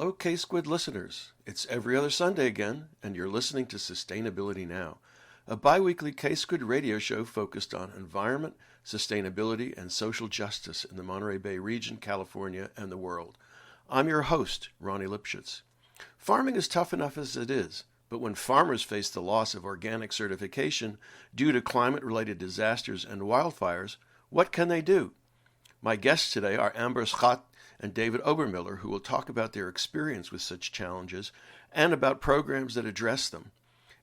Hello, KSQD listeners. It's every other Sunday again, and you're listening to Sustainability Now, a bi-weekly KSQD radio show focused on environment, sustainability, and social justice in the Monterey Bay region, California, and the world. I'm your host, Ronnie Lipschitz. Farming is tough enough as it is, but when farmers face the loss of organic certification due to climate-related disasters and wildfires, what can they do? My guests today are Amber Schat and David Obermiller, who will talk about their experience with such challenges and about programs that address them.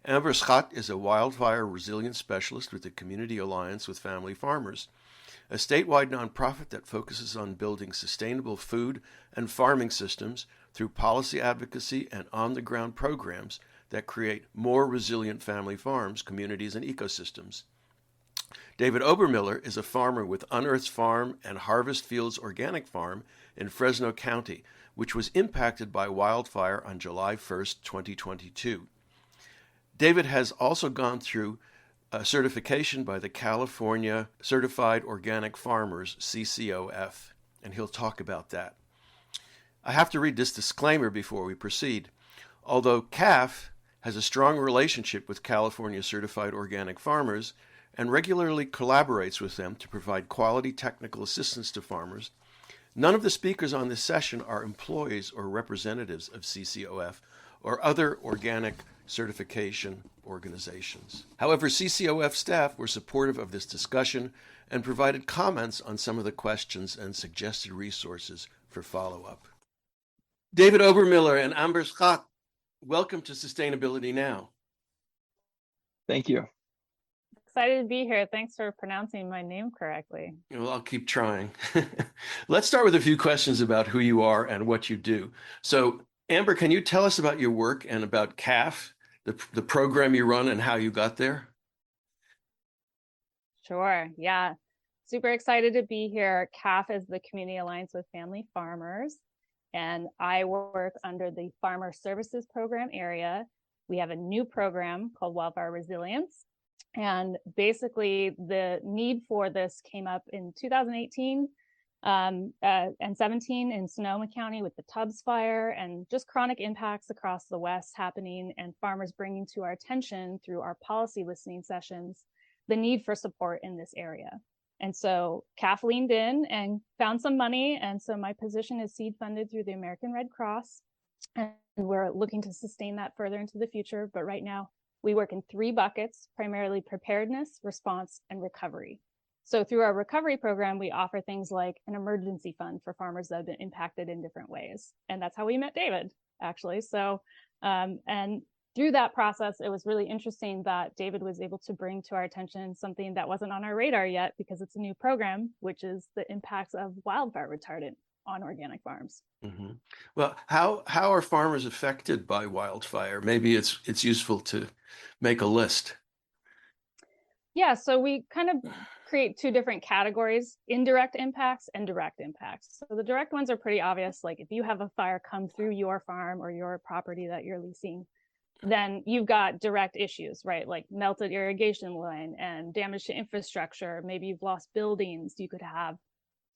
Amber Schat is a wildfire resilience specialist with the Community Alliance with Family Farmers, a statewide nonprofit that focuses on building sustainable food and farming systems through policy advocacy and on-the-ground programs that create more resilient family farms, communities, and ecosystems. David Obermiller is a farmer with Unearthed Farm and Harvest Fields Organic Farm in Fresno County, which was impacted by wildfire on July 1st, 2022. David has also gone through a certification by the California Certified Organic Farmers, CCOF, and he'll talk about that. I have to read this disclaimer before we proceed. Although CAF has a strong relationship with California Certified Organic Farmers and regularly collaborates with them to provide quality technical assistance to farmers, none of the speakers on this session are employees or representatives of CCOF or other organic certification organizations. However, CCOF staff were supportive of this discussion and provided comments on some of the questions and suggested resources for follow-up. David Obermiller and Amber Schat, welcome to Sustainability Now. Thank you. Excited to be here. Thanks for pronouncing my name correctly. Well, I'll keep trying. Let's start with a few questions about who you are and what you do. So, Amber, can you tell us about your work and about CAF, the program you run, and how you got there? Sure. Yeah. Super excited to be here. CAF is the Community Alliance with Family Farmers, and I work under the Farmer Services Program area. We have a new program called Wildfire Resilience. And basically, the need for this came up in 2018 and 17 in Sonoma County with the Tubbs fire and just chronic impacts across the West happening, and farmers bringing to our attention through our policy listening sessions the need for support in this area. And so CAF leaned in and found some money. And so my position is seed funded through the American Red Cross. And we're looking to sustain that further into the future. But right now, we work in three buckets, primarily preparedness, response, and recovery. So through our recovery program, we offer things like an emergency fund for farmers that have been impacted in different ways. And that's how we met David, actually. So, and through that process, it was really interesting that David was able to bring to our attention something that wasn't on our radar yet because it's a new program, which is the impacts of wildfire retardant on organic farms. Mm-hmm. Well, how are farmers affected by wildfire? Maybe it's useful to make a list. Yeah, so we kind of create two different categories: indirect impacts and direct impacts. So the direct ones are pretty obvious. Like if you have a fire come through your farm or your property that you're leasing, then you've got direct issues, right? Like melted irrigation line and damage to infrastructure. Maybe you've lost buildings. You could have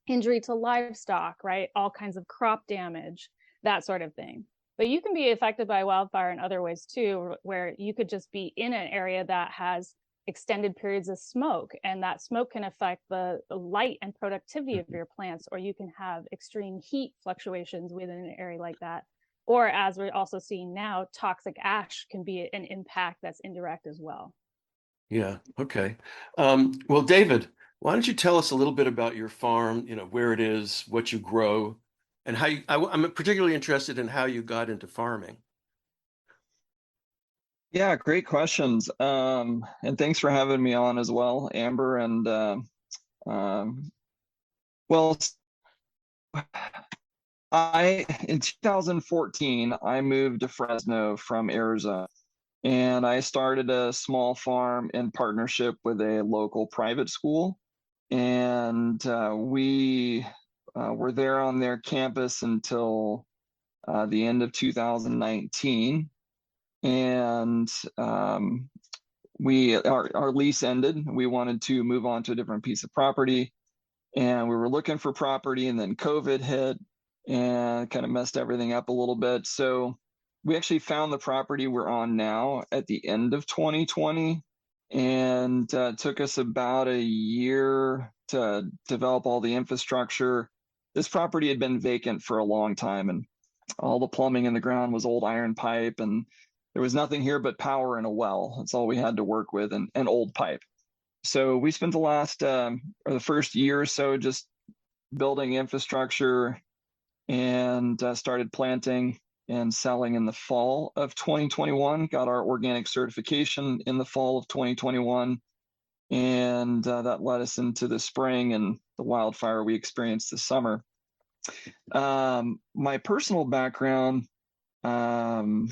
injury to livestock, right? All kinds of crop damage, that sort of thing. But you can be affected by wildfire in other ways too, where you could just be in an area that has extended periods of smoke, and that smoke can affect the light and productivity of your plants, or you can have extreme heat fluctuations within an area like that. Or as we're also seeing now, toxic ash can be an impact that's indirect as well. Yeah, okay. Well, David, why don't you tell us a little bit about your farm, where it is, what you grow, and how I'm particularly interested in how you got into farming. Yeah, great questions. And thanks for having me on as well, Amber. And well, in 2014, I moved to Fresno from Arizona, and I started a small farm in partnership with a local private school. And we were there on their campus until the end of 2019. And our lease ended. We wanted to move on to a different piece of property, and we were looking for property, and then COVID hit, and kind of messed everything up a little bit. So we actually found the property we're on now at the end of 2020, and it took us about a year to develop all the infrastructure. This property had been vacant for a long time, and all the plumbing in the ground was old iron pipe, and there was nothing here but power and a well. That's all we had to work with, and old pipe. So we spent the first year or so just building infrastructure, and started planting and selling in the fall of 2021. Got our organic certification in the fall of 2021, and that led us into the spring and the wildfire we experienced this summer. My personal background, I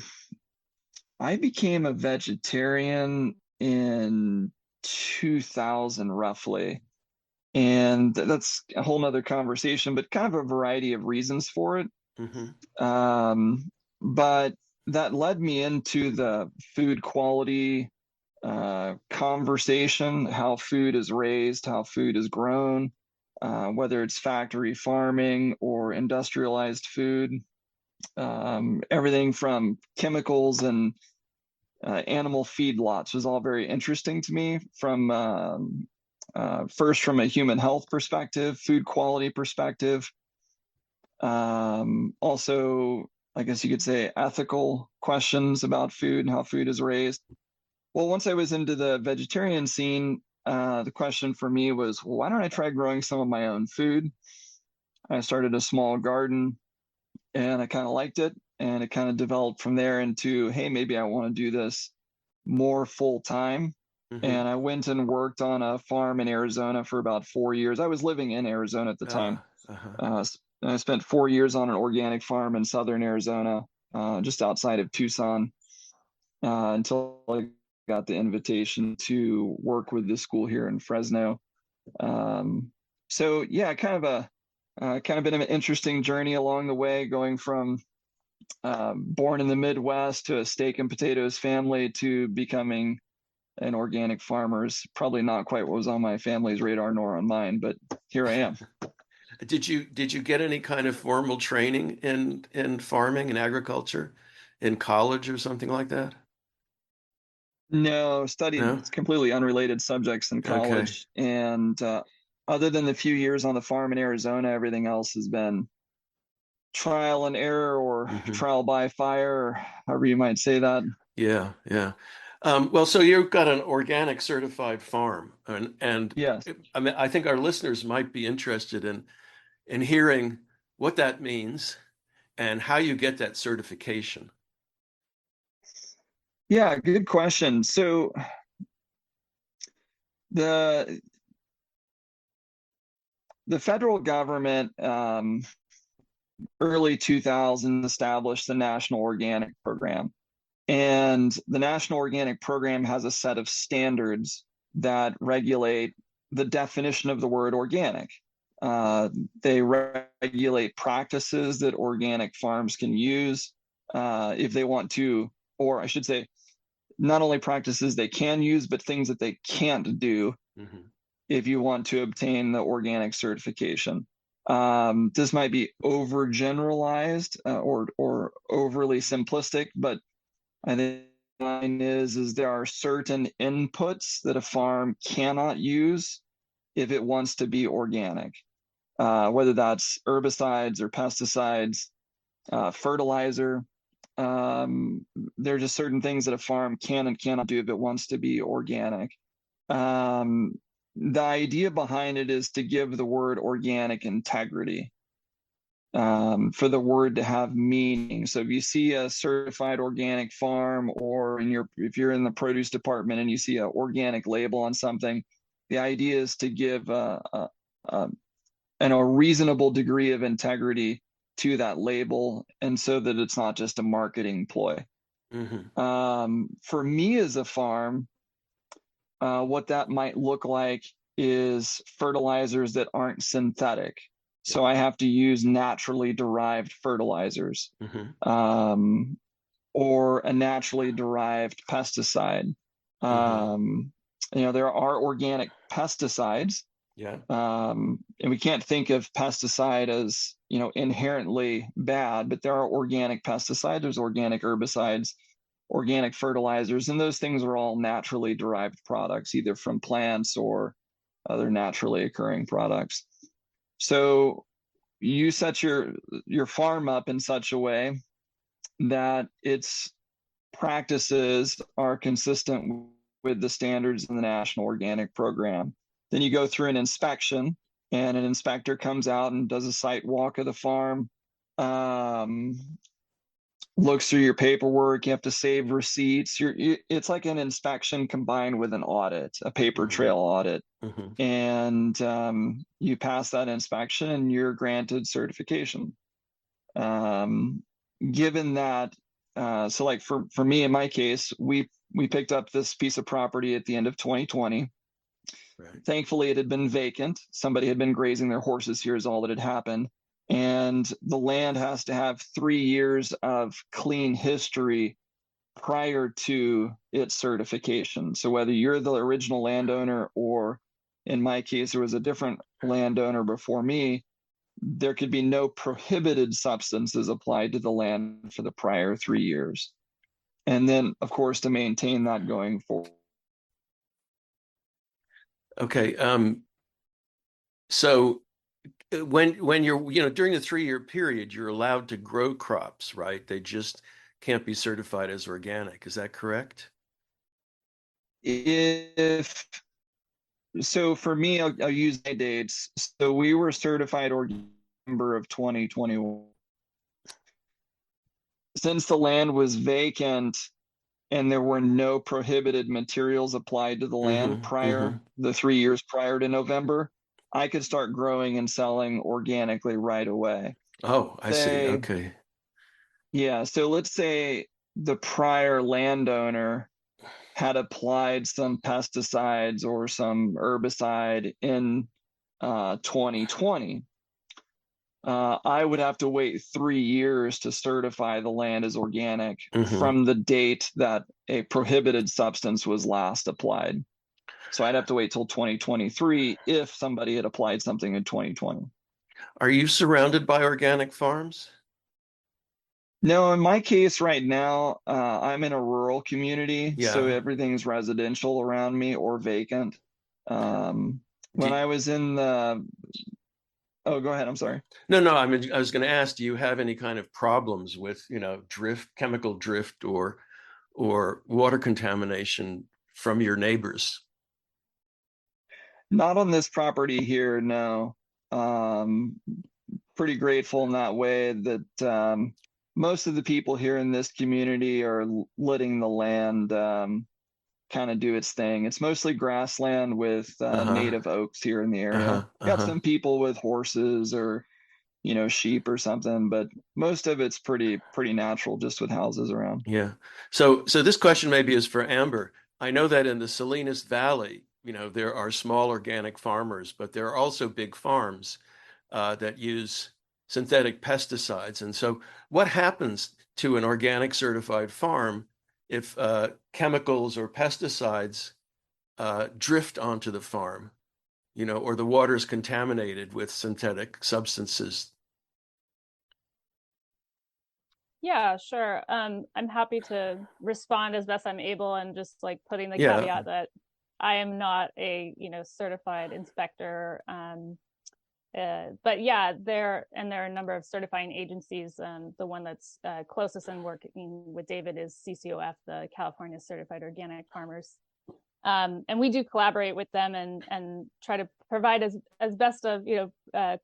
became a vegetarian in 2000 roughly. And that's a whole nother conversation, but kind of a variety of reasons for it. But that led me into the food quality conversation, how food is raised, how food is grown, whether it's factory farming or industrialized food, everything from chemicals and animal feedlots was all very interesting to me from first from a human health perspective, food quality perspective. Also, I guess you could say ethical questions about food and how food is raised. Well, once I was into the vegetarian scene, the question for me was, well, why don't I try growing some of my own food? I started a small garden, and I kind of liked it. And it kind of developed from there into, hey, maybe I want to do this more full time. And I went and worked on a farm in Arizona for about 4 years. I was living in Arizona at the time. I spent 4 years on an organic farm in southern Arizona, just outside of Tucson, until I got the invitation to work with the school here in Fresno. So yeah, kind of been an interesting journey along the way, going from born in the Midwest to a steak and potatoes family to becoming an organic farmer. Is probably not quite what was on my family's radar nor on mine, but here I am. Did you get any kind of formal training in farming and agriculture in college or something like that? No, studied No? completely unrelated subjects in Okay. college. And other than the few years on the farm in Arizona, everything else has been trial and error, or trial by fire, or however you might say that. Yeah, yeah. Well, so you've got an organic certified farm, and Yes. I mean, I think our listeners might be interested in hearing what that means and how you get that certification. Yeah, good question. So the federal government, early 2000s, established the National Organic Program. And the National Organic Program has a set of standards that regulate the definition of the word organic. They regulate practices that organic farms can use if they want to, or I should say, not only practices they can use, but things that they can't do if you want to obtain the organic certification. This might be overgeneralized or overly simplistic, but I think the line is there are certain inputs that a farm cannot use if it wants to be organic, whether that's herbicides or pesticides, fertilizer. There are just certain things that a farm can and cannot do if it wants to be organic. The idea behind it is to give the word organic integrity, for the word to have meaning. So if you see a certified organic farm, or if you're in the produce department and you see an organic label on something, the idea is to give a reasonable degree of integrity to that label, and so that it's not just a marketing ploy. For me as a farm, what that might look like is fertilizers that aren't synthetic. So I have to use naturally derived fertilizers, or a naturally derived pesticide. There are organic pesticides. Yeah. And we can't think of pesticide as inherently bad, but there are organic pesticides, there's organic herbicides, organic fertilizers, and those things are all naturally derived products, either from plants or other naturally occurring products. So you set your farm up in such a way that its practices are consistent with the standards in the National Organic Program. Then you go through an inspection, and an inspector comes out and does a site walk of the farm, looks through your paperwork. You have to save receipts. It's like an inspection combined with an audit, a paper trail audit. And you pass that inspection and you're granted certification. Given that, so like for me, in my case, we picked up this piece of property at the end of 2020. Right. Thankfully, it had been vacant. Somebody had been grazing their horses here is all that had happened. And the land has to have 3 years of clean history prior to its certification. So whether you're the original landowner, or in my case, there was a different landowner before me, there could be no prohibited substances applied to the land for the prior 3 years. And then, of course, to maintain that going forward. Okay. So when you're, during the 3-year period, you're allowed to grow crops, right? They just can't be certified as organic. Is that correct? So for me, I'll use my dates. So we were certified organic in November of 2021. Since the land was vacant and there were no prohibited materials applied to the land the 3 years prior to November, I could start growing and selling organically right away. Oh, I see. Okay. Yeah. So let's say the prior landowner had applied some pesticides or some herbicide in 2020. I would have to wait 3 years to certify the land as organic from the date that a prohibited substance was last applied. So I'd have to wait till 2023 if somebody had applied something in 2020. Are you surrounded by organic farms? No, in my case right now, I'm in a rural community, so Yeah. everything's residential around me or vacant. When I was in the, oh, go ahead. I'm sorry. No, I mean, I was going to ask, do you have any kind of problems with, drift, chemical drift, or water contamination from your neighbors? Not on this property here, no. Pretty grateful in that way that most of the people here in this community are letting the land kind of do its thing. It's mostly grassland with native oaks here in the area. Got some people with horses or sheep or something, but most of it's pretty natural, just with houses around. Yeah. So this question maybe is for Amber. I know that in the Salinas Valley, there are small organic farmers, but there are also big farms that use synthetic pesticides. And so what happens to an organic certified farm if chemicals or pesticides drift onto the farm, or the water is contaminated with synthetic substances? Yeah, sure. I'm happy to respond as best I'm able, and just like putting the caveat that I am not a certified inspector. But yeah, there are a number of certifying agencies. The one that's closest and working with David is CCOF, the California Certified Organic Farmers. And we do collaborate with them and try to provide as best of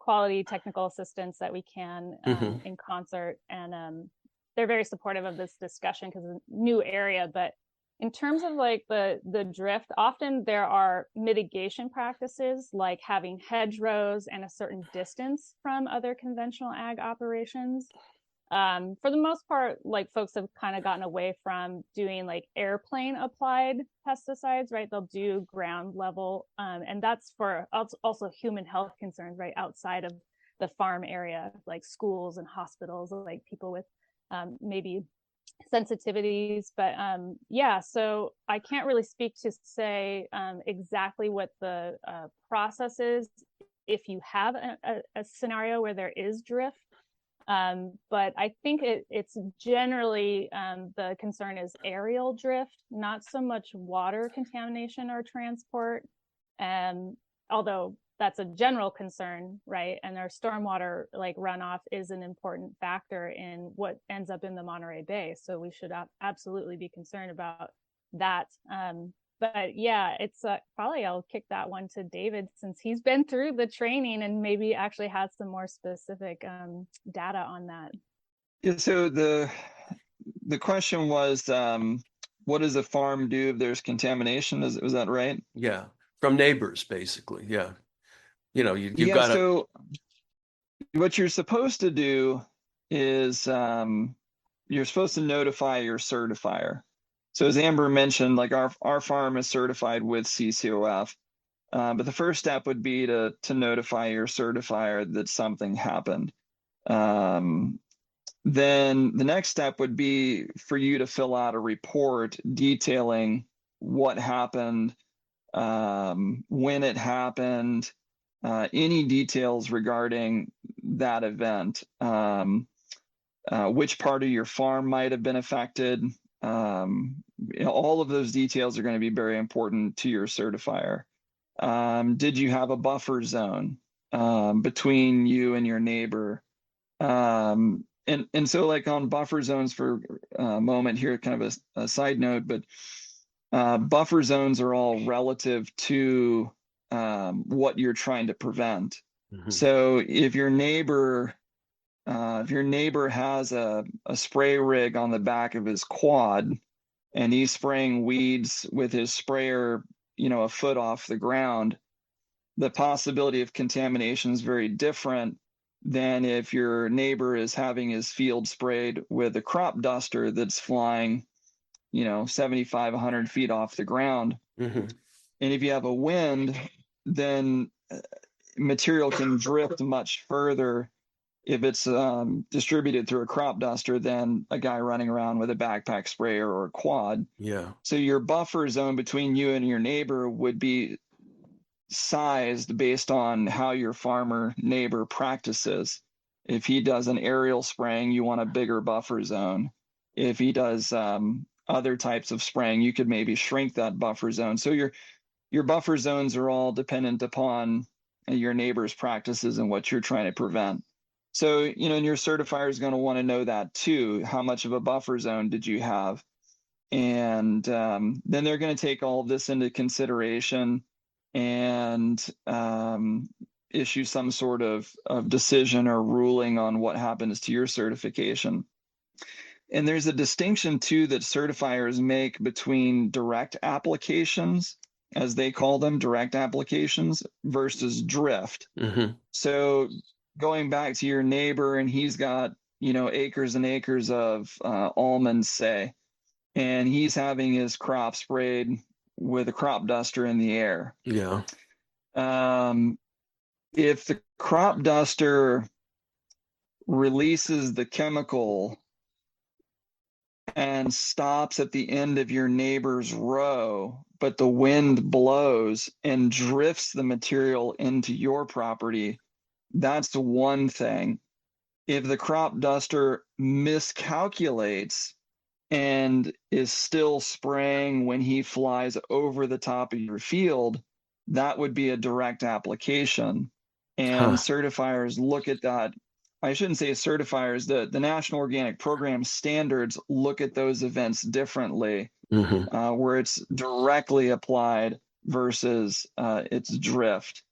quality technical assistance that we can in concert. And they're very supportive of this discussion because it's a new area. But in terms of like the drift, often there are mitigation practices like having hedgerows and a certain distance from other conventional ag operations. For the most part, like folks have kind of gotten away from doing like airplane applied pesticides, right? They'll do ground level, and that's for also human health concerns, right? Outside of the farm area, like schools and hospitals, like people with maybe sensitivities. But yeah, so I can't really speak to say exactly what the process is if you have a scenario where there is drift. But I think it's generally the concern is aerial drift, not so much water contamination or transport. Although that's a general concern, right? And our stormwater like runoff is an important factor in what ends up in the Monterey Bay. So we should absolutely be concerned about that. But yeah, it's probably I'll kick that one to David since he's been through the training and maybe actually has some more specific data on that. Yeah, so the question was, what does a farm do if there's contamination? Was that right? Yeah, from neighbors, basically. Yeah, you've Yeah, got to. so what you're supposed to do is you're supposed to notify your certifier. So as Amber mentioned, like our farm is certified with CCOF, but the first step would be to notify your certifier that something happened. Then the next step would be for you to fill out a report detailing what happened, when it happened, any details regarding that event, which part of your farm might have been affected. All of those details are going to be very important to your certifier. Did you have a buffer zone between you and your neighbor? And so like on buffer zones for a moment here, kind of a side note, but buffer zones are all relative to what you're trying to prevent. Mhm. So if your neighbor has a spray rig on the back of his quad and he's spraying weeds with his sprayer, a foot off the ground, the possibility of contamination is very different than if your neighbor is having his field sprayed with a crop duster that's flying, 75, 100 feet off the ground. Mm-hmm. And if you have a wind, then material can drift much further if it's distributed through a crop duster than a guy running around with a backpack sprayer or a quad. Yeah. So your buffer zone between you and your neighbor would be sized based on how your farmer neighbor practices. If he does an aerial spraying, you want a bigger buffer zone. If he does other types of spraying, you could maybe shrink that buffer zone. So your buffer zones are all dependent upon your neighbor's practices and what you're trying to prevent. So, and your certifier is going to want to know that too. How much of a buffer zone did you have? And then they're going to take all of this into consideration and issue some sort of decision or ruling on what happens to your certification. And there's a distinction too that certifiers make between direct applications, as they call them, direct applications, versus drift. Mm-hmm. So going back to your neighbor, and he's got, acres and acres of almonds, say, and he's having his crop sprayed with a crop duster in the air. Yeah. If the crop duster releases the chemical and stops at the end of your neighbor's row, but the wind blows and drifts the material into your property, that's one thing. If the crop duster miscalculates and is still spraying when he flies over the top of your field, that would be a direct application. And certifiers look at that. I shouldn't say certifiers, the National Organic Program standards look at those events differently, Mm-hmm. where it's directly applied versus its drift.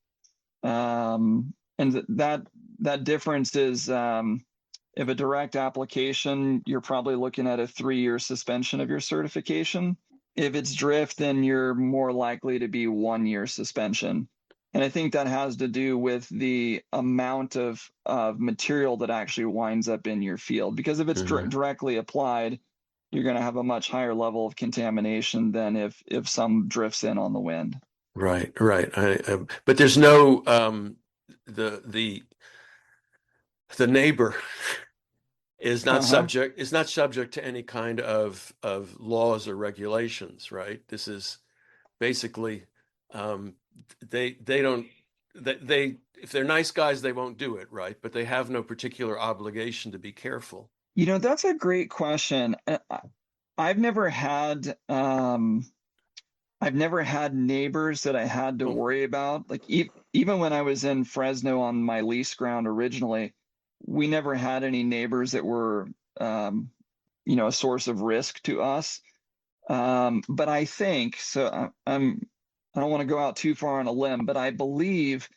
And that difference is if a direct application, you're probably looking at a 3-year suspension of your certification. If it's drift, then you're more likely to be 1-year suspension. And I think that has to do with the amount of material that actually winds up in your field. Because if it's directly applied, you're going to have a much higher level of contamination than if some drifts in on the wind. Right. But there's no the neighbor is not subject to any kind of laws or regulations, right? This is basically they if they're nice guys, they won't do it, right? But they have no particular obligation to be careful. That's a great question. I've never had I've never had neighbors that I had to Oh, worry about. Like even when I was in Fresno on my lease ground originally, we never had any neighbors that were a source of risk to us. But I think so. I don't want to go out too far on a limb, but I believe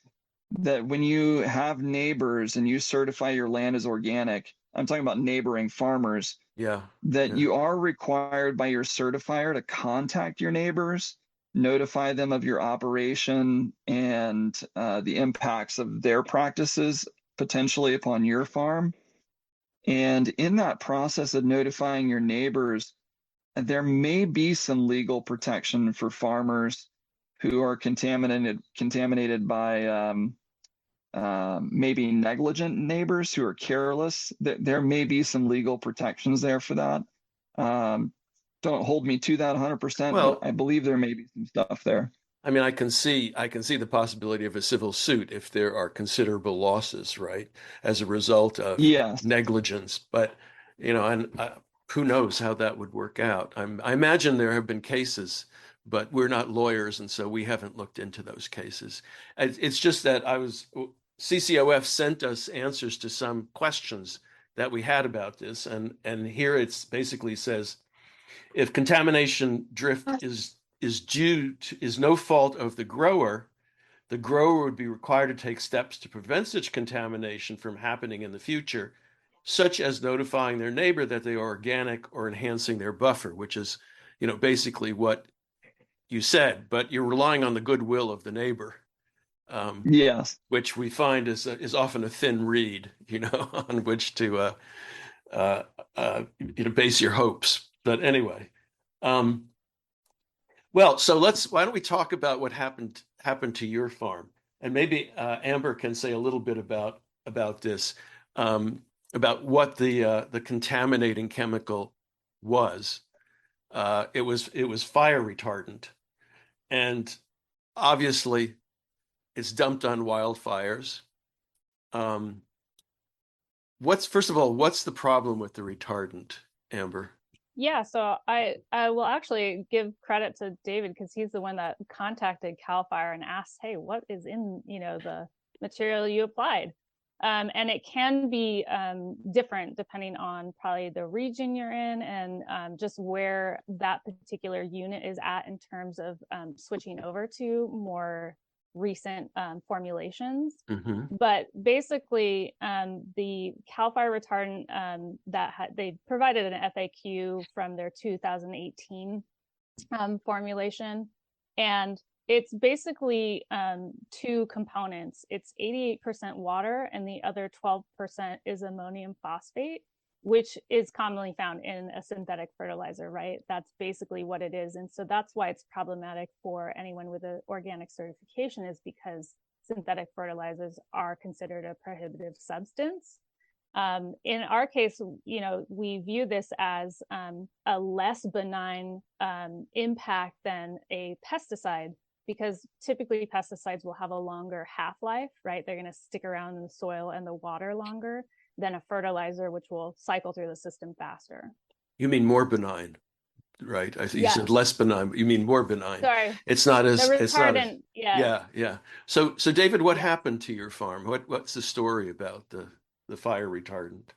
that when you have neighbors and you certify your land as organic, I'm talking about neighboring farmers, yeah, that yeah. you are required by your certifier to contact your neighbors, notify them of your operation and the impacts of their practices potentially upon your farm. And in that process of notifying your neighbors, there may be some legal protection for farmers who are contaminated by maybe negligent neighbors who are careless. There may be some legal protections there for that. Don't hold me to that 100%, but Well, I believe there may be some stuff there. I mean, I can see the possibility of a civil suit if there are considerable losses, right, as a result of Yes. negligence. But, and who knows how that would work out. I imagine there have been cases, but we're not lawyers, and so we haven't looked into those cases. It's just that CCOF sent us answers to some questions that we had about this, and here it's basically says, if contamination drift is no fault of the grower would be required to take steps to prevent such contamination from happening in the future, such as notifying their neighbor that they are organic or enhancing their buffer, which is, basically what you said, but you're relying on the goodwill of the neighbor, Yes. which we find is often a thin reed, on which to base your hopes. But anyway, um, well, so why don't we talk about what happened to your farm, and maybe Amber can say a little bit about this, um, about what the contaminating chemical was. It was fire retardant, and obviously it's dumped on wildfires. Um, first of all, what's the problem with the retardant, Amber? Yeah, so I will actually give credit to David because he's the one that contacted Cal Fire and asked, "Hey, what is in the material you applied?" And it can be different depending on probably the region you're in and just where that particular unit is at in terms of switching over to more recent formulations. Mm-hmm. But basically, the Cal Fire retardant they provided an FAQ from their 2018 formulation, and it's basically two components. It's 88% water, and the other 12% is ammonium phosphate, which is commonly found in a synthetic fertilizer, right? That's basically what it is. And so that's why it's problematic for anyone with an organic certification, is because synthetic fertilizers are considered a prohibitive substance. In our case, we view this as a less benign impact than a pesticide, because typically pesticides will have a longer half-life, right? They're going to stick around in the soil and the water longer than a fertilizer, which will cycle through the system faster. You mean more benign, right? I think you said Yes. less benign, but you mean more benign. Sorry. It's not The as retardant, yeah. yeah, yeah. So David, what Yeah. happened to your farm? What's the story about the fire retardant?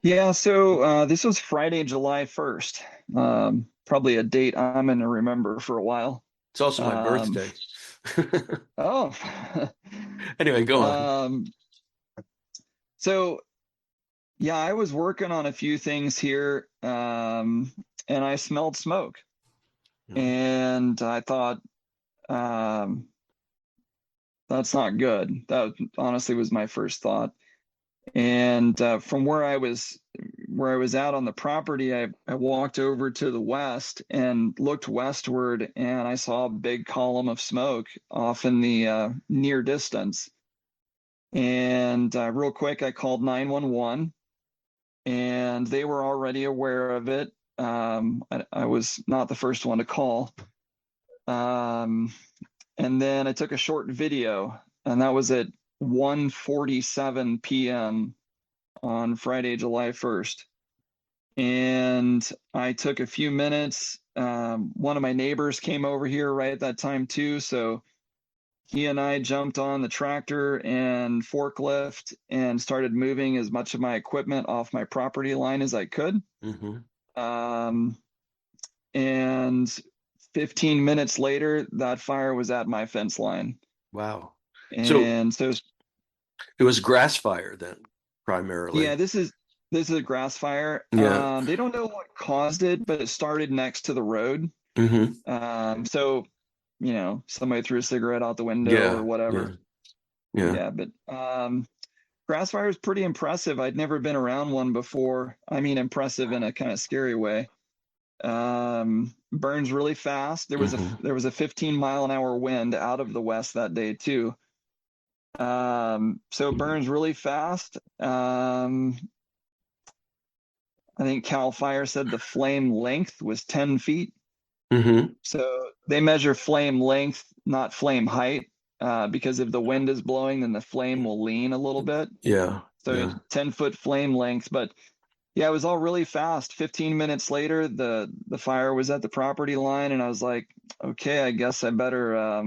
Yeah. So this was Friday, July 1st. Probably a date I'm going to remember for a while. It's also my Um, birthday. oh. Anyway, go on. So yeah, I was working on a few things here, and I smelled smoke, Hmm. and I thought, um, that's not good. That honestly was my first thought. And from where I was out on the property, I walked over to the west and looked westward, and I saw a big column of smoke off in the near distance. And real quick, I called 911, and they were already aware of it. I was not the first one to call. And then I took a short video and that was at 1:47 p.m. on Friday, July 1st. And I took a few minutes. One of my neighbors came over here right at that time too, so he and I jumped on the tractor and forklift and started moving as much of my equipment off my property line as I could. Um, and 15 minutes later, that fire was at my fence line. Wow. So And so, it was grass fire then, primarily. yeah, this is a grass fire. Yeah. They don't know what caused it, but it started next to the road. So, somebody threw a cigarette out the window or Yeah. whatever. Yeah. Yeah, but grass fire is pretty impressive. I'd never been around one before. I mean, impressive in a kind of scary way. Burns really fast. There was a 15-mile-an-hour wind out of the west that day too. So it burns really fast. I think Cal Fire said the flame length was 10 feet. So they measure flame length, not flame height, because if the wind is blowing, then the flame will lean a little bit. Yeah. So 10-foot flame length. But yeah, it was all really fast. 15 minutes later, the fire was at the property line, and I was like, okay, I guess I better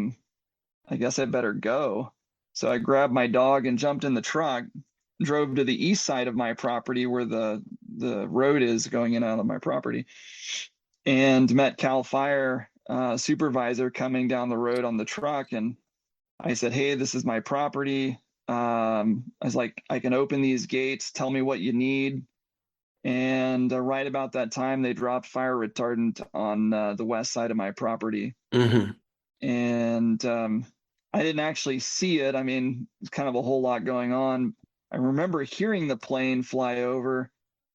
go. So I grabbed my dog and jumped in the truck, drove to the east side of my property where the road is going in and out of my property, and met Cal Fire supervisor coming down the road on the truck. And I said, hey, this is my property. I was like, I can open these gates. Tell me what you need. And right about that time, they dropped fire retardant on the west side of my property. And I didn't actually see it. I mean, it's kind of a whole lot going on. I remember hearing the plane fly over,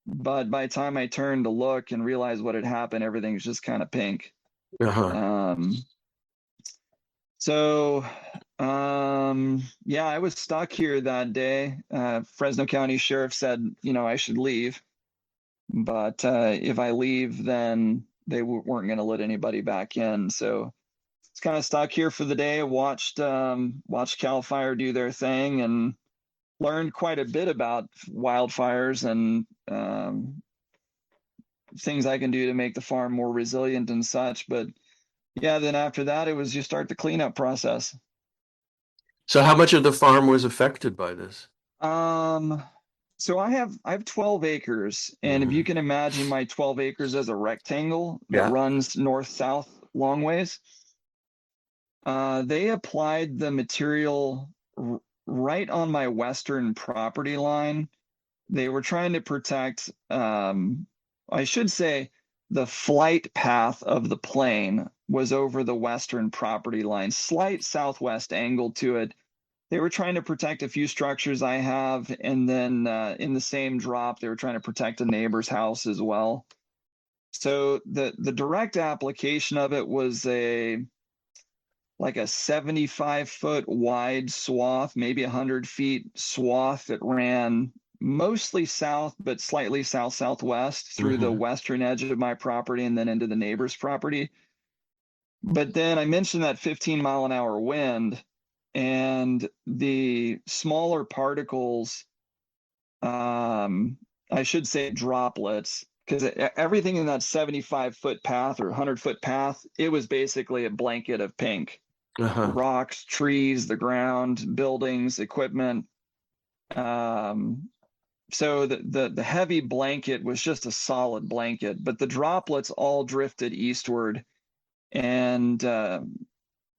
but by the time I turned to look and realized what had happened, everything's just kind of pink. Yeah, I was stuck here that day. Fresno County Sheriff said, I should leave. But if I leave, then they weren't going to let anybody back in. So it's kind of stuck here for the day. Watched Cal Fire do their thing and learned quite a bit about wildfires and things I can do to make the farm more resilient and such. But yeah, then after that, it was you start the cleanup process. So how much of the farm was affected by this? So I have 12 acres, and if you can imagine my 12 acres as a rectangle that runs north-south long ways, they applied the material right on my western property line. They were trying to protect, I should say, the flight path of the plane was over the western property line, slight southwest angle to it. They were trying to protect a few structures I have, and then in the same drop, they were trying to protect a neighbor's house as well. So the direct application of it was like a 75-foot wide swath, maybe 100 feet swath that ran mostly south, but slightly south-southwest through the western edge of my property and then into the neighbor's property. But then I mentioned that 15-mile-an-hour wind, and the smaller particles, I should say droplets, because everything in that 75-foot path or 100-foot path, it was basically a blanket of pink. Rocks, trees, the ground, buildings, equipment. So the heavy blanket was just a solid blanket, but the droplets all drifted eastward and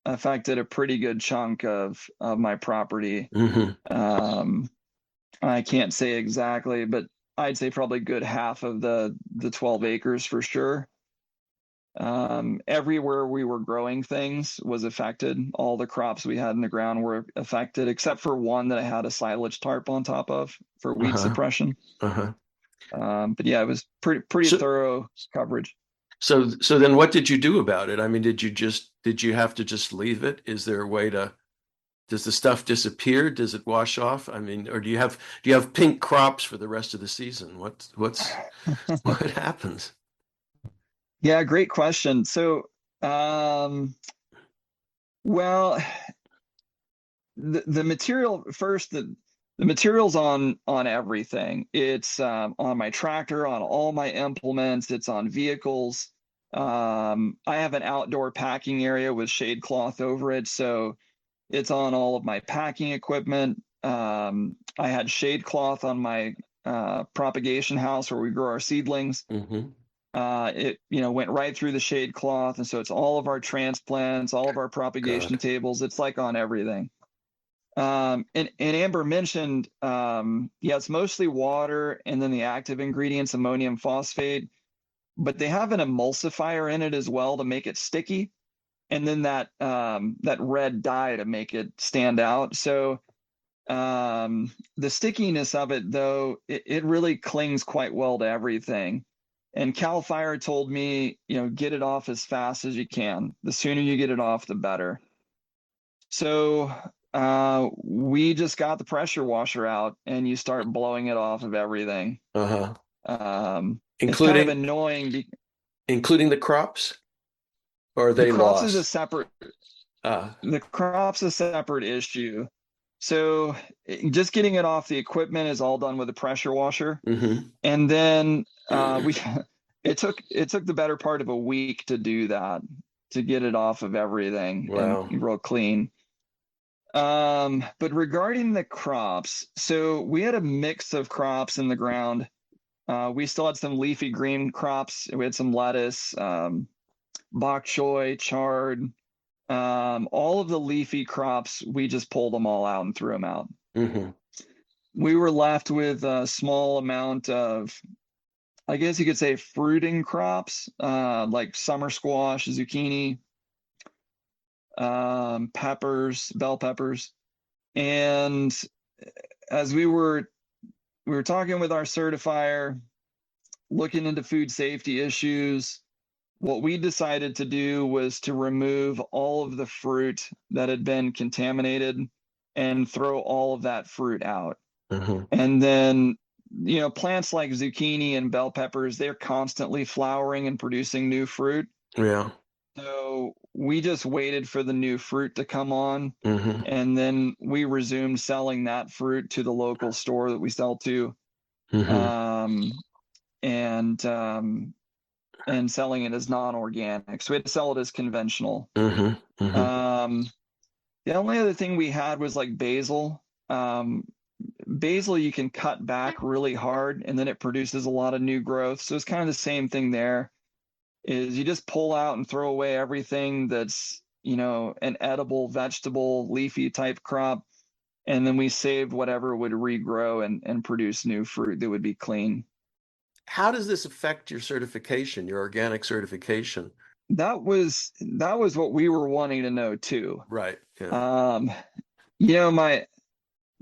affected a pretty good chunk of my property. I can't say exactly, but I'd say probably good half of the 12 acres for sure. Everywhere we were growing things was affected. All the crops we had in the ground were affected, except for one that I had a silage tarp on top of for weed suppression. But yeah, it was pretty thorough coverage. So then what did you do about it? I mean, did you have to just leave it? Is there a way does the stuff disappear? Does it wash off? I mean, or do you have pink crops for the rest of the season? What happens? Yeah, great question. So, well, the material first, the material's on everything. It's on my tractor, on all my implements, it's on vehicles. I have an outdoor packing area with shade cloth over it, so it's on all of my packing equipment. I had shade cloth on my propagation house where we grow our seedlings. Mm-hmm. It went right through the shade cloth, and so it's all of our transplants, all of our propagation God. tables. It's like on everything. And Amber mentioned, yeah, it's mostly water and then the active ingredients, ammonium phosphate, but they have an emulsifier in it as well to make it sticky, and then that red dye to make it stand out. So the stickiness of it, though, it really clings quite well to everything. And Cal Fire told me, get it off as fast as you can. The sooner you get it off, the better. So we just got the pressure washer out, and you start blowing it off of everything. Uh-huh. It's kind of Including annoying. including the crops, or are The they crops is a lost? separate. Ah. The crops a separate issue. So just getting it off the equipment is all done with a pressure washer, Mm-hmm. and then we it took the better part of a week to do that, to get it off of everything and Wow. real clean. But regarding the crops, so we had a mix of crops in the ground. We still had some leafy green crops. We had some lettuce, bok choy, chard. All of the leafy crops, we just pulled them all out and threw them out. Mm-hmm. We were left with a small amount of, I guess you could say, fruiting crops, like summer squash, zucchini, peppers, bell peppers. And as we were talking with our certifier, looking into food safety issues, what we decided to do was to remove all of the fruit that had been contaminated and throw all of that fruit out. Mm-hmm. And then, plants like zucchini and bell peppers, they're constantly flowering and producing new fruit. Yeah. So we just waited for the new fruit to come on, Mm-hmm. and then we resumed selling that fruit to the local store that we sell to, Mm-hmm. and selling it as non-organic. So we had to sell it as conventional. Mm-hmm. Mm-hmm. The only other thing we had was like basil. Basil you can cut back really hard, and then it produces a lot of new growth. So it's kind of the same thing there. Is you just pull out and throw away everything that's an edible vegetable leafy type crop, and then we saved whatever would regrow and produce new fruit that would be clean. How does this affect your certification, your organic certification? That was what we were wanting to know too. Right. Yeah.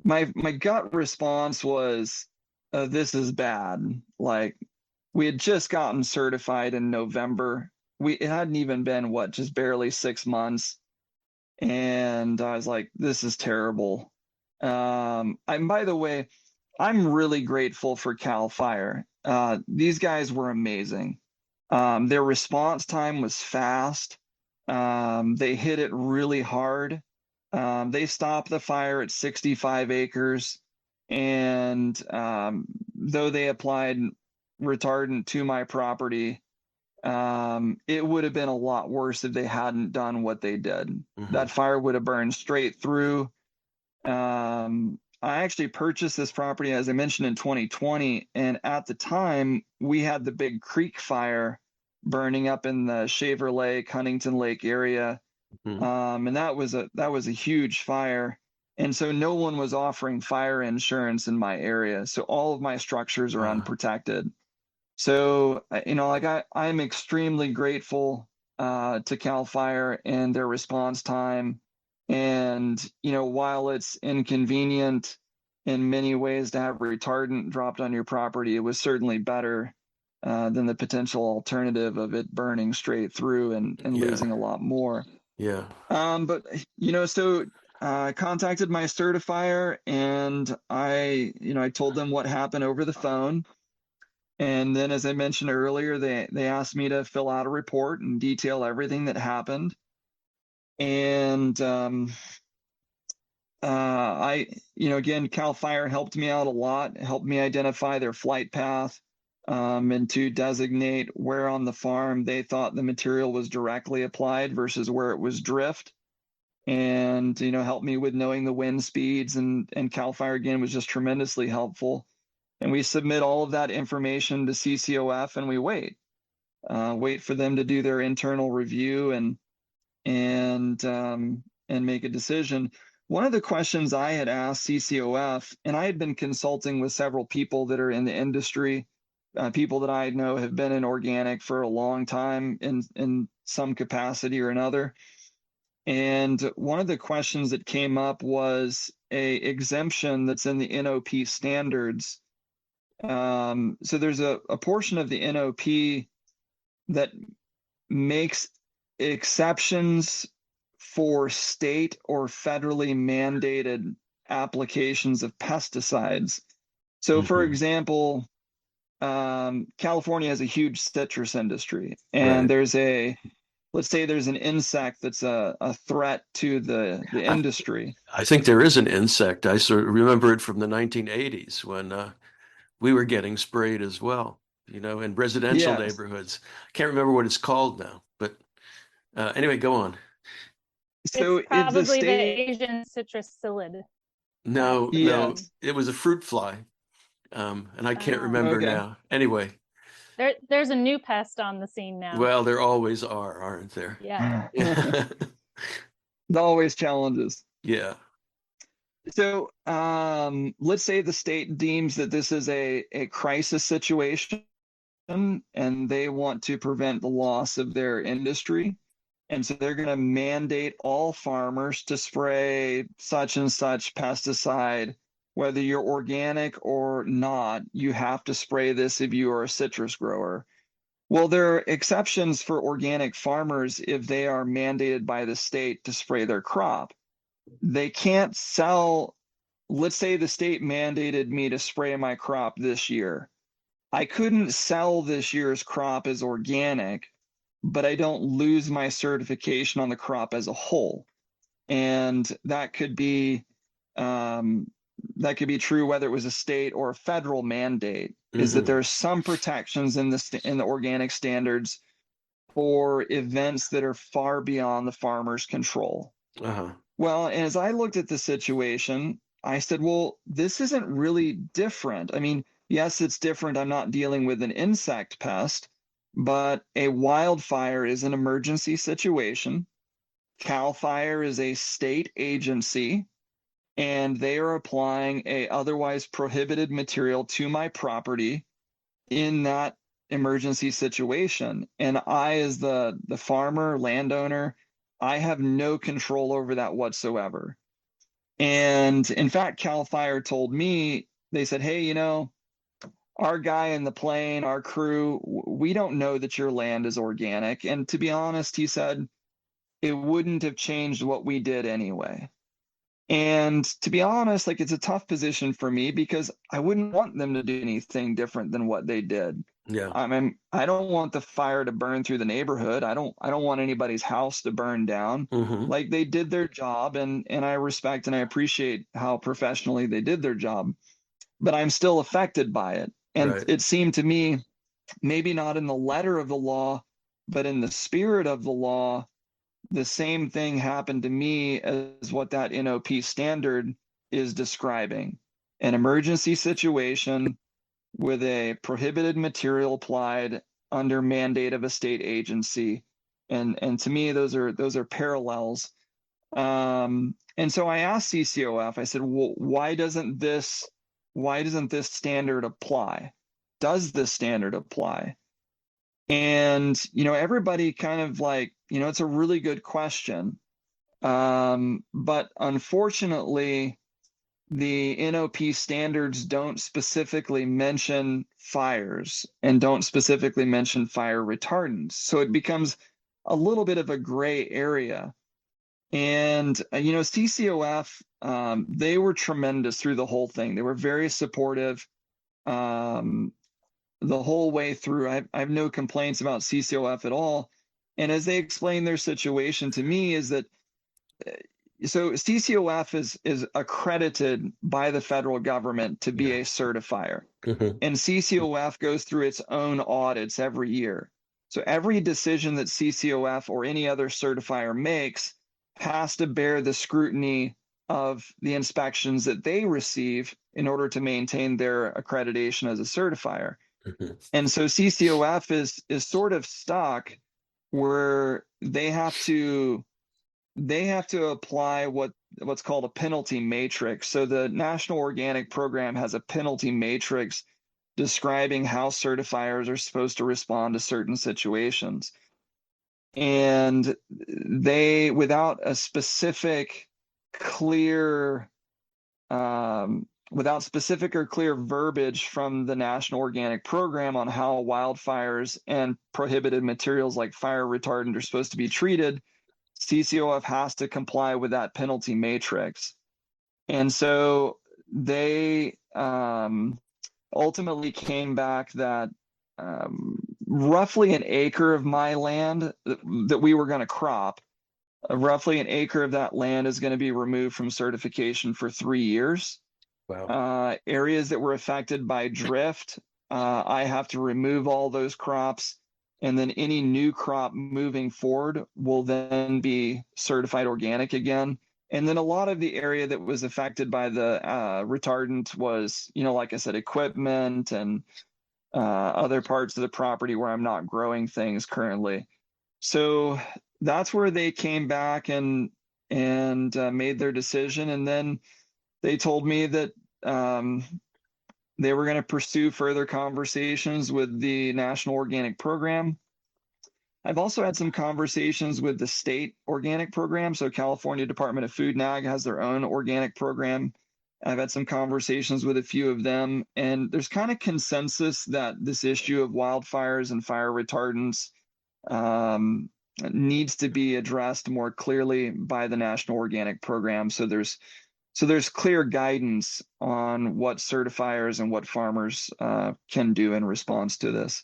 My gut response was, this is bad. Like, we had just gotten certified in November. It hadn't even been just barely 6 months, and I was like, this is terrible. And by the way, I'm really grateful for Cal Fire. These guys were amazing. Their response time was fast. They hit it really hard. They stopped the fire at 65 acres, and though they applied retardant to my property, it would have been a lot worse if they hadn't done what they did. Mm-hmm. That fire would have burned straight through. I actually purchased this property, as I mentioned, in 2020, and at the time we had the big creek fire burning up in the Shaver Lake, Huntington Lake area. Mm-hmm. And that was a huge fire. And so no one was offering fire insurance in my area. So all of my structures are unprotected. So, I'm extremely grateful to Cal Fire and their response time. And, while it's inconvenient in many ways to have retardant dropped on your property, it was certainly better than the potential alternative of it burning straight through and losing a lot more. Yeah. But so I contacted my certifier, and I told them what happened over the phone. And then, as I mentioned earlier, they asked me to fill out a report and detail everything that happened. And again, CAL FIRE helped me out a lot, helped me identify their flight path, and to designate where on the farm they thought the material was directly applied versus where it was drift. And, helped me with knowing the wind speeds, and CAL FIRE again was just tremendously helpful. And we submit all of that information to CCOF, and we wait for them to do their internal review and make a decision. One of the questions I had asked CCOF, and I had been consulting with several people that are in the industry, people that I know have been in organic for a long time in some capacity or another. And one of the questions that came up was a exemption that's in the NOP standards. So there's a portion of the NOP that makes exceptions for state or federally mandated applications of pesticides. So, for example, California has a huge citrus industry, and Right. let's say there's an insect that's a threat to the industry. I think there is an insect. I sort of remember it from the 1980s when we were getting sprayed as well, in residential Yes. neighborhoods. I can't remember what it's called now, but anyway, go on. It's So if the probably the state, Asian citrus psyllid pest No, or no, something. yes, it was a fruit fly, and I can't Oh, remember okay, now. Anyway, there's a new pest on the scene now. well, there always are, aren't there? Yeah. always challenges. Yeah. So let's say the state deems that this is a crisis situation and they want to prevent the loss of their industry. And so they're going to mandate all farmers to spray such and such pesticide, whether you're organic or not. You have to spray this if you are a citrus grower. Well, there are exceptions for organic farmers if they are mandated by the state to spray their crop. They can't sell, let's say the state mandated me to spray my crop this year. I couldn't sell this year's crop as organic, but I don't lose my certification on the crop as a whole. And that could be true whether it was a state or a federal mandate, is that Hmm. there's some protections in the organic standards for events that are far beyond the farmer's control. Uh-huh. Well, as I looked at the situation, I said, well, this isn't really different. I mean, yes, it's different. I'm not dealing with an insect pest, but a wildfire is an emergency situation. CAL FIRE is a state agency, and they are applying a otherwise prohibited material to my property in that emergency situation. And I, as the farmer, landowner, I have no control over that whatsoever. And in fact, CAL FIRE told me, they said, hey, our guy in the plane, our crew, we don't know that your land is organic. And to be honest, he said, it wouldn't have changed what we did anyway. And to be honest, like, it's a tough position for me because I wouldn't want them to do anything different than what they did. Yeah. I mean, I don't want the fire to burn through the neighborhood. I don't want anybody's house to burn down. Hmm. Like, they did their job, and I respect and I appreciate how professionally they did their job, but I'm still affected by it. And Right. it seemed to me, maybe not in the letter of the law, but in the spirit of the law, the same thing happened to me as what that NOP standard is describing: an emergency situation with a prohibited material applied under mandate of a state agency. And to me, those are parallels. And so I asked CCOF, I said, well, why doesn't this standard apply? Does this standard apply? And everybody kind of like, it's a really good question. But unfortunately, the NOP standards don't specifically mention fires and don't specifically mention fire retardants. So it becomes a little bit of a gray area. And, CCOF, they were tremendous through the whole thing. They were very supportive um, the whole way through. I have no complaints about CCOF at all. And as they explained their situation to me, is that So CCOF is accredited by the federal government to be a certifier. Mm-hmm. And CCOF goes through its own audits every year. So every decision that CCOF or any other certifier makes has to bear the scrutiny of the inspections that they receive in order to maintain their accreditation as a certifier. Mm-hmm. And so CCOF is sort of stuck where they have to apply what's called a penalty matrix. So the National Organic Program has a penalty matrix describing how certifiers are supposed to respond to certain situations. And they, without a specific, clear, without specific or clear verbiage from the National Organic Program on how wildfires and prohibited materials like fire retardant are supposed to be treated, CCOF has to comply with that penalty matrix. And so they ultimately came back that roughly an acre of my land that we were going to crop, roughly an acre of that land is going to be removed from certification for 3 years. Wow. Areas that were affected by drift, I have to remove all those crops, and then any new crop moving forward will then be certified organic again. And then a lot of the area that was affected by the retardant was, like I said, equipment and other parts of the property where I'm not growing things currently. So that's where they came back and made their decision. And then they told me that they were going to pursue further conversations with the National Organic Program. I've also had some conversations with the state organic program. So California Department of Food and Ag has their own organic program. I've had some conversations with a few of them, and there's kind of consensus that this issue of wildfires and fire retardants needs to be addressed more clearly by the National Organic Program. So there's clear guidance on what certifiers and what farmers can do in response to this.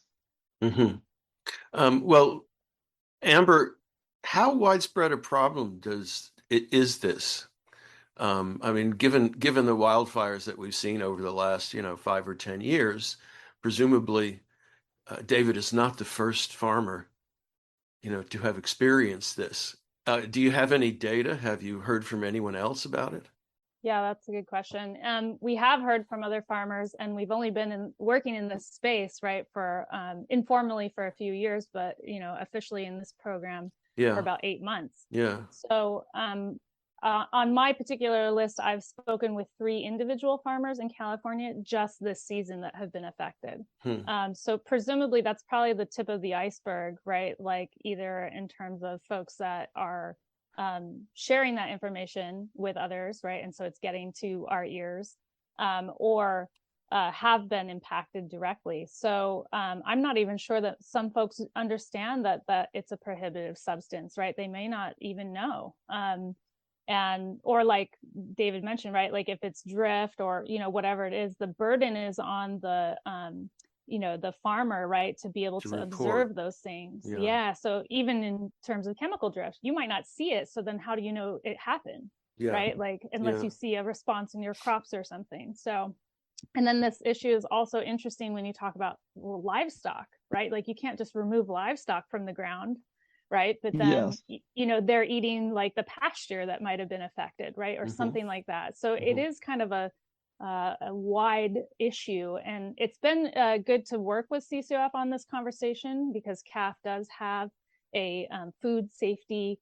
Mm-hmm. Well, Amber, how widespread a problem is this? I mean, given the wildfires that we've seen over the last, 5 or 10 years, presumably David is not the first farmer, to have experienced this. Do you have any data? Have you heard from anyone else about it? Yeah, that's a good question. We have heard from other farmers, and we've only been working in this space, right, for informally for a few years, but officially in this program for about 8 months. Yeah. So on my particular list, I've spoken with 3 individual farmers in California just this season that have been affected. So presumably that's probably the tip of the iceberg, right? Like either in terms of folks that are sharing that information with others, right? And so it's getting to our ears, or have been impacted directly. So I'm not even sure that some folks understand that it's a prohibitive substance, right? They may not even know. Or like David mentioned, right? Like if it's drift or, whatever it is, the burden is on the farmer, right, to be able to observe those things. Yeah. So even in terms of chemical drift, you might not see it. So then how do you know it happened? Right? Like unless you see a response in your crops or something. So, and then this issue is also interesting when you talk about livestock, right? Like you can't just remove livestock from the ground, right? But then, they're eating like the pasture that might have been affected, right? Or something like that. So it is kind of a wide issue, and it's been good to work with CCOF on this conversation because CAF does have a food safety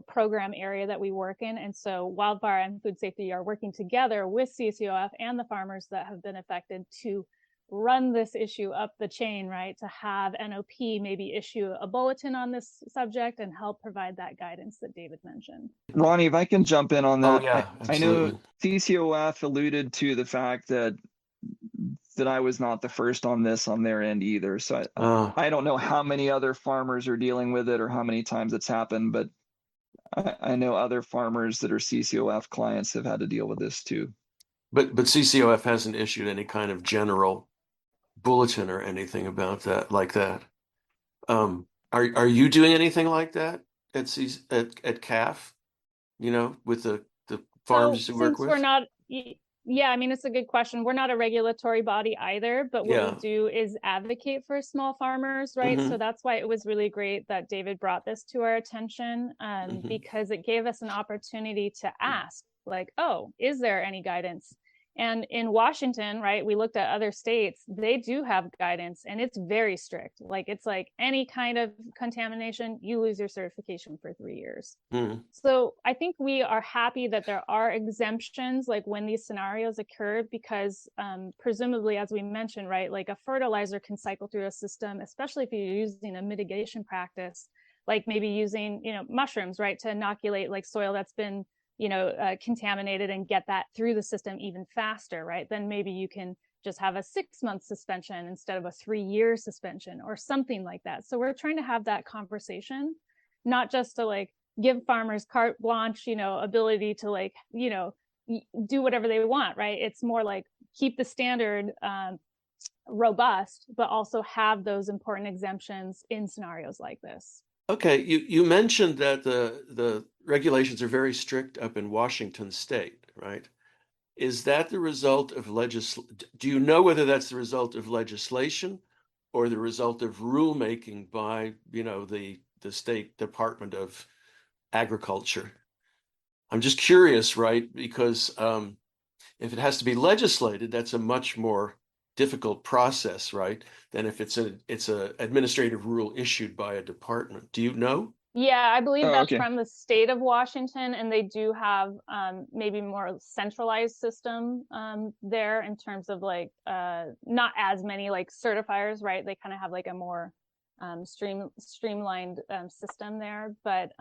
program area that we work in, and so wildfire and food safety are working together with CCOF and the farmers that have been affected to run this issue up the chain, right? To have NOP maybe issue a bulletin on this subject and help provide that guidance that David mentioned. Ronnie, if I can jump in on that. Oh, yeah, I know CCOF alluded to the fact that I was not the first on this on their end either. So I don't know how many other farmers are dealing with it or how many times it's happened, but I know other farmers that are CCOF clients have had to deal with this too. But CCOF hasn't issued any kind of general bulletin or anything about that, like that. Are you doing anything like that at CAF? with the So farms you work since we're with? not, yeah, I mean, it's a good question. We're not a regulatory body either, but what we Yeah. do is advocate for small farmers, right? So Hmm. that's why it was really great that David brought this to our attention, Hmm. because it gave us an opportunity to ask, like, oh, is there any guidance? And in Washington, right, we looked at other states, they do have guidance and it's very strict. Like, it's like any kind of contamination, you lose your certification for 3 years. Hmm. So I think we are happy that there are exemptions, like when these scenarios occur, because presumably, as we mentioned, right, like a fertilizer can cycle through a system, especially if you're using a mitigation practice, like maybe using, mushrooms, right, to inoculate like soil that's been, contaminated and get that through the system even faster, right? Then maybe you can just have a 6-month suspension instead of a 3-year suspension or something like that. So we're trying to have that conversation, not just to like give farmers carte blanche, ability to like, do whatever they want, right? It's more like keep the standard robust, but also have those important exemptions in scenarios like this. Okay, you mentioned that the regulations are very strict up in Washington State, right? Is that the result of do you know whether that's the result of legislation or the result of rulemaking by, the State Department of Agriculture? I'm just curious, right? Because if it has to be legislated, that's a much more difficult process, right? Than if it's a administrative rule issued by a department. Do you know? Yeah, I believe Oh, that's okay. from the state of Washington, and they do have maybe more centralized system there in terms of like not as many like certifiers, right? They kind of have like a more streamlined system there. But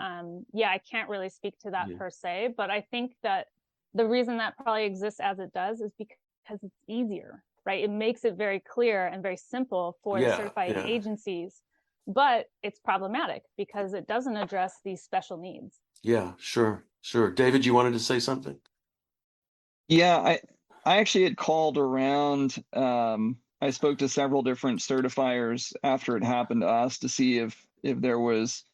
yeah, I can't really speak to that Yeah. per se. But I think that the reason that probably exists as it does is because it's easier, right? It makes it very clear and very simple for the Yeah, certifying yeah, agencies, but it's problematic because it doesn't address these special needs. yeah, sure, sure. David, you wanted to say something? Yeah, I actually had called around. I spoke to several different certifiers after it happened to us to see if there was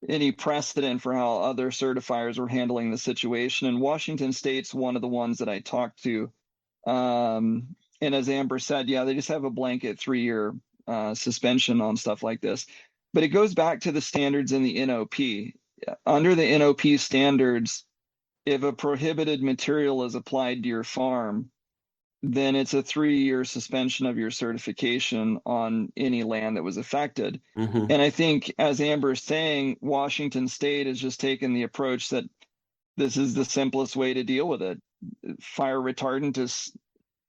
any precedent for how other certifiers were handling the situation. And Washington State's one of the ones that I talked to. And as Amber said, yeah, they just have a blanket 3-year suspension on stuff like this. But it goes back to the standards in the NOP. Under the NOP standards, if a prohibited material is applied to your farm, then it's a 3-year suspension of your certification on any land that was affected. Hmm. And I think, as Amber is saying, Washington State has just taken the approach that this is the simplest way to deal with it. Fire retardant is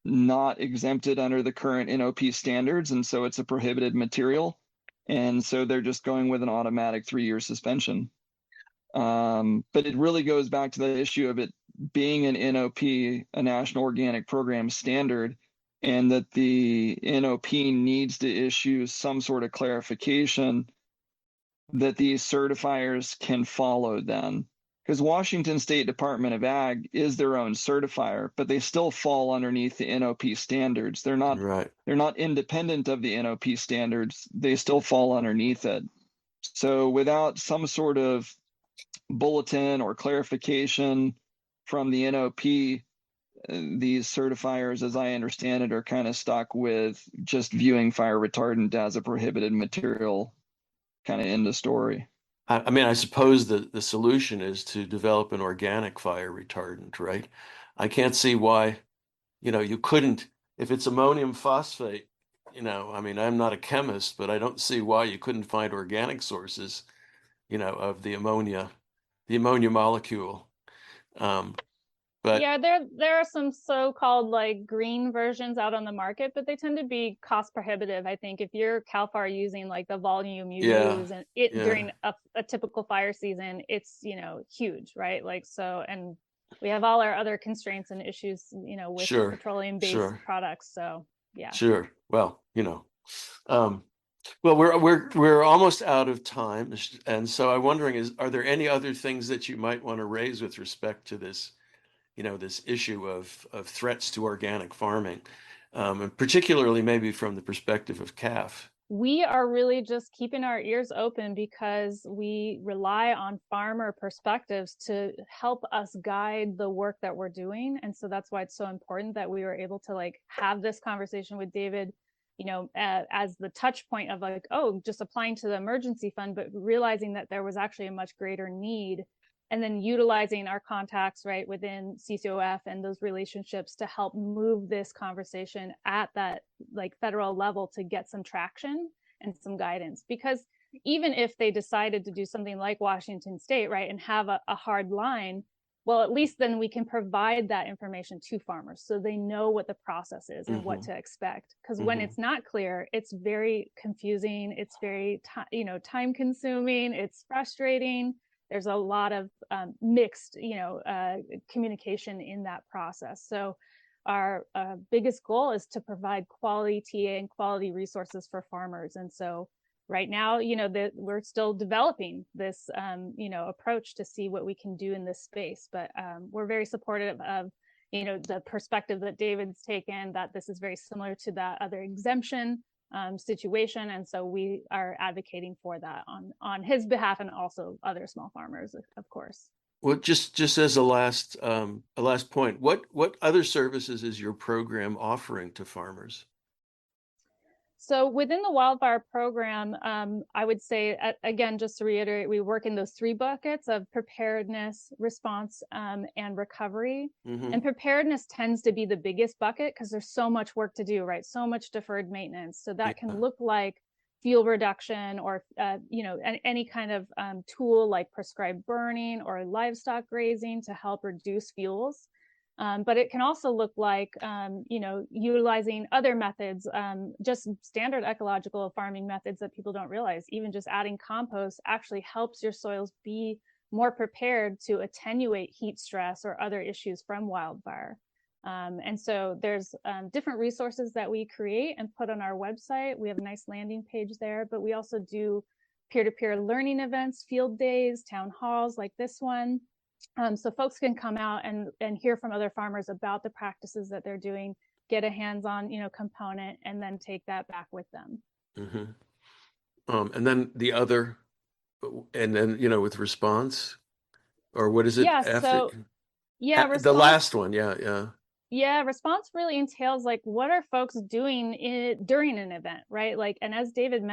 not exempted under the current NOP standards, and so it's a prohibited material. And so they're just going with an automatic 3-year suspension. But it really goes back to the issue of it being an NOP, a National Organic Program standard, and that the NOP needs to issue some sort of clarification that these certifiers can follow then. Because Washington State Department of Ag is their own certifier, but they still fall underneath the NOP standards. Right. They're not independent of the NOP standards. They still fall underneath it. So without some sort of bulletin or clarification from the NOP, these certifiers, as I understand it, are kind of stuck with just viewing fire retardant as a prohibited material, kind of end of story. I mean, I suppose the solution is to develop an organic fire retardant, right? I can't see why, you couldn't, if it's ammonium phosphate, I mean, I'm not a chemist, but I don't see why you couldn't find organic sources, of the ammonia molecule. Um, but Yeah, there are some so-called like green versions out on the market, but they tend to be cost prohibitive. I think if you're Cal Fire using like the volume you yeah, use and it yeah, during a typical fire season, it's huge, right? Like so, and we have all our other constraints and issues, with sure, petroleum-based sure, products. So yeah. sure. Well, um, well, we're almost out of time, and so I'm wondering, are there any other things that you might want to raise with respect to this, this issue of threats to organic farming, and particularly maybe from the perspective of CAF? we are really just keeping our ears open because we rely on farmer perspectives to help us guide the work that we're doing. And so that's why it's so important that we were able to like have this conversation with David, as the touch point of like, oh, just applying to the emergency fund, but realizing that there was actually a much greater need, and then utilizing our contacts right within CCOF and those relationships to help move this conversation at that like federal level to get some traction and some guidance. Because even if they decided to do something like Washington State, right, and have a hard line, well, at least then we can provide that information to farmers so they know what the process is and what to expect. Because when it's not clear, it's very confusing, it's very time consuming, it's frustrating. There's a lot of mixed communication in that process. So our biggest goal is to provide quality TA and quality resources for farmers. And so right now, we're still developing this, approach to see what we can do in this space. But we're very supportive of, the perspective that David's taken, that this is very similar to that other exemption situation. And so we are advocating for that on his behalf and also other small farmers, of course. Well, just as a last point, what other services is your program offering to farmers? So within the wildfire program, I would say, again, just to reiterate, we work in those three buckets of preparedness, response, and recovery. And preparedness tends to be the biggest bucket because there's so much work to do, right? So much deferred maintenance. So that can look like fuel reduction or, any kind of tool like prescribed burning or livestock grazing to help reduce fuels. But it can also look like, utilizing other methods, just standard ecological farming methods that people don't realize. Even just adding compost actually helps your soils be more prepared to attenuate heat stress or other issues from wildfire. And so there's different resources that we create and put on our website. We have a nice landing page there, but we also do peer-to-peer learning events, field days, town halls like this one. So folks can come out and hear from other farmers about the practices that they're doing, get a hands-on, component, and then take that back with them. And then with response, or what is it? Yeah. After, response, the last one. Yeah. Yeah, response really entails like what are folks doing during an event, right? Like, and as David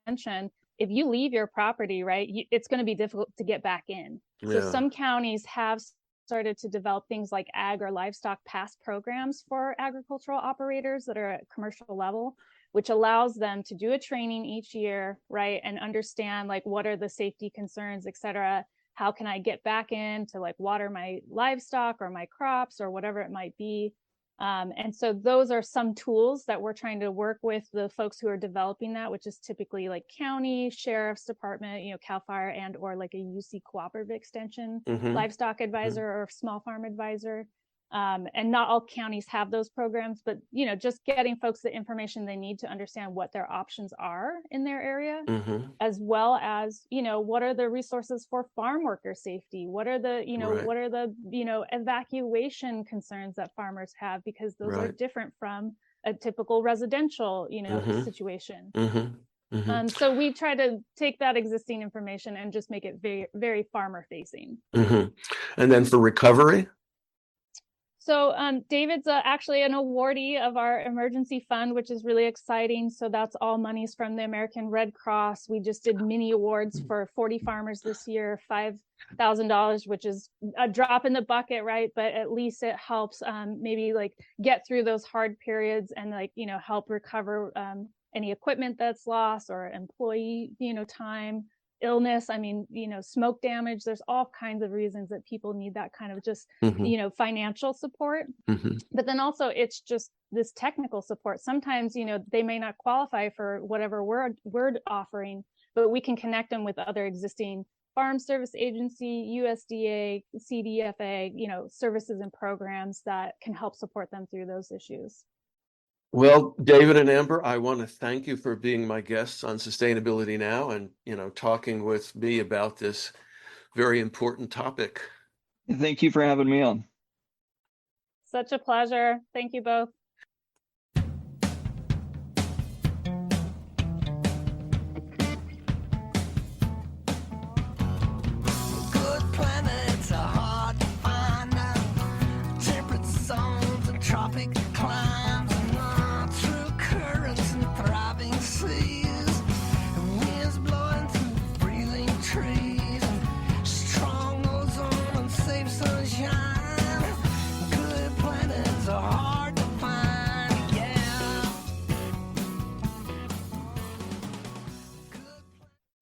mentioned, if you leave your property, right, it's going to be difficult to get back in. So some counties have started to develop things like ag or livestock pass programs for agricultural operators that are at commercial level, which allows them to do a training each year, right, and understand like what are the safety concerns, et cetera. How can I get back in to like water my livestock or my crops or whatever it might be? And so those are some tools that we're trying to work with the folks who are developing that, which is typically like county, sheriff's department, CAL FIRE and or like a UC cooperative extension, livestock advisor or small farm advisor. And not all counties have those programs, but just getting folks the information they need to understand what their options are in their area, as well as what are the resources for farm worker safety, what are the what are the evacuation concerns that farmers have, because those are different from a typical residential situation. So we try to take that existing information and just make it very, very farmer facing. And then for recovery. So David's actually an awardee of our emergency fund, which is really exciting. So that's all monies from the American Red Cross. We just did mini awards for 40 farmers this year, $5,000, which is a drop in the bucket, right? But at least it helps maybe like get through those hard periods and like, help recover any equipment that's lost or employee, time. Illness, smoke damage. There's all kinds of reasons that people need that kind of just, financial support. But then also it's just this technical support. Sometimes, they may not qualify for whatever we're offering, but we can connect them with other existing Farm Service Agency, USDA, CDFA, services and programs that can help support them through those issues. Well, David and Amber, I want to thank you for being my guests on Sustainability Now and, talking with me about this very important topic. Thank you for having me on. Such a pleasure. Thank you both.